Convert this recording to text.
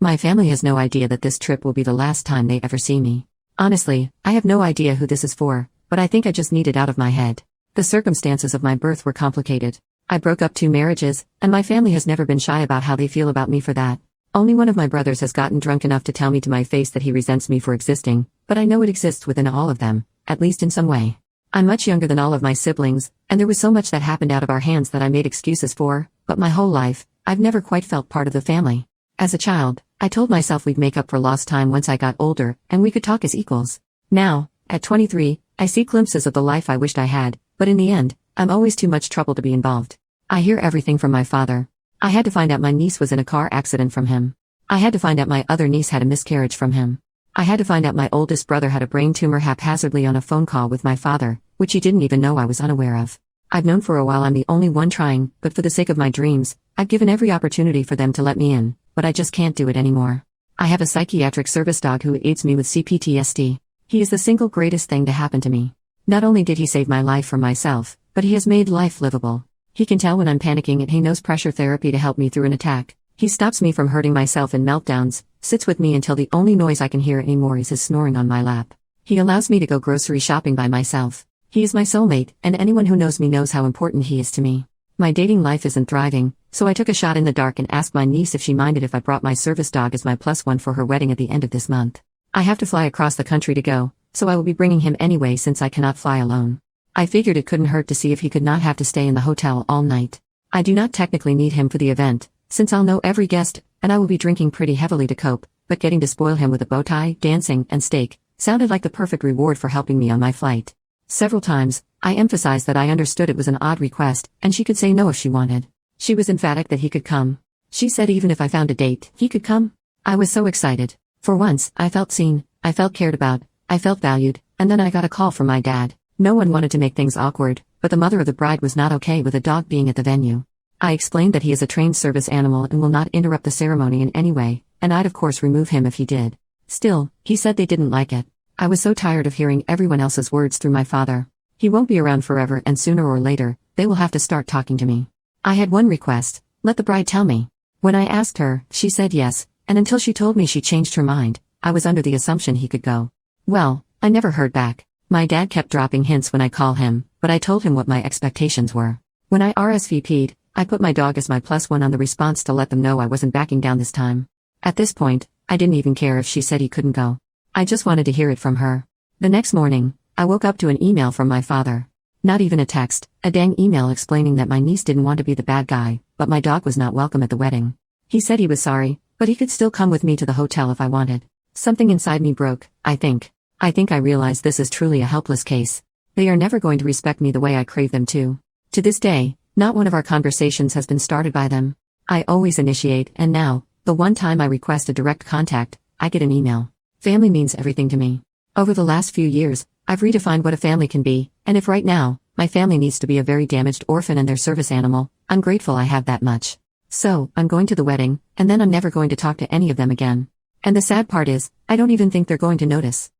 My family has no idea that this trip will be the last time they ever see me. Honestly, I have no idea who this is for, but I think I just need it out of my head. The circumstances of my birth were complicated. I broke up 2 marriages, and my family has never been shy about how they feel about me for that. Only one of my brothers has gotten drunk enough to tell me to my face that he resents me for existing, but I know it exists within all of them, at least in some way. I'm much younger than all of my siblings, and there was so much that happened out of our hands that I made excuses for, but my whole life, I've never quite felt part of the family. As a child, I told myself we'd make up for lost time once I got older, and we could talk as equals. Now, at 23, I see glimpses of the life I wished I had, but in the end, I'm always too much trouble to be involved. I hear everything from my father. I had to find out my niece was in a car accident from him. I had to find out my other niece had a miscarriage from him. I had to find out my oldest brother had a brain tumor haphazardly on a phone call with my father, which he didn't even know I was unaware of. I've known for a while I'm the only one trying, but for the sake of my dreams, I've given every opportunity for them to let me in, but I just can't do it anymore. I have a psychiatric service dog who aids me with CPTSD. He is the single greatest thing to happen to me. Not only did he save my life from myself, but he has made life livable. He can tell when I'm panicking and he knows pressure therapy to help me through an attack. He stops me from hurting myself in meltdowns, sits with me until the only noise I can hear anymore is his snoring on my lap. He allows me to go grocery shopping by myself. He is my soulmate, and anyone who knows me knows how important he is to me. My dating life isn't thriving, so I took a shot in the dark and asked my niece if she minded if I brought my service dog as my +1 for her wedding at the end of this month. I have to fly across the country to go, so I will be bringing him anyway since I cannot fly alone. I figured it couldn't hurt to see if he could not have to stay in the hotel all night. I do not technically need him for the event, since I'll know every guest, and I will be drinking pretty heavily to cope, but getting to spoil him with a bow tie, dancing, and steak sounded like the perfect reward for helping me on my flight. Several times, I emphasized that I understood it was an odd request, and she could say no if she wanted. She was emphatic that he could come. She said even if I found a date, he could come. I was so excited. For once, I felt seen, I felt cared about, I felt valued, and then I got a call from my dad. No one wanted to make things awkward, but the mother of the bride was not okay with a dog being at the venue. I explained that he is a trained service animal and will not interrupt the ceremony in any way, and I'd of course remove him if he did. Still, he said they didn't like it. I was so tired of hearing everyone else's words through my father. He won't be around forever and sooner or later, they will have to start talking to me. I had one request, let the bride tell me. When I asked her, she said yes, and until she told me she changed her mind, I was under the assumption he could go. Well, I never heard back. My dad kept dropping hints when I call him, but I told him what my expectations were. When I RSVP'd, I put my dog as my +1 on the response to let them know I wasn't backing down this time. At this point, I didn't even care if she said he couldn't go. I just wanted to hear it from her. The next morning, I woke up to an email from my father. Not even a text, a dang email explaining that my niece didn't want to be the bad guy, but my dog was not welcome at the wedding. He said he was sorry, but he could still come with me to the hotel if I wanted. Something inside me broke, I think. I think I realized this is truly a helpless case. They are never going to respect me the way I crave them to. To this day, not one of our conversations has been started by them. I always initiate, and now, the one time I request a direct contact, I get an email. Family means everything to me. Over the last few years, I've redefined what a family can be, and if right now, my family needs to be a very damaged orphan and their service animal, I'm grateful I have that much. So, I'm going to the wedding, and then I'm never going to talk to any of them again. And the sad part is, I don't even think they're going to notice.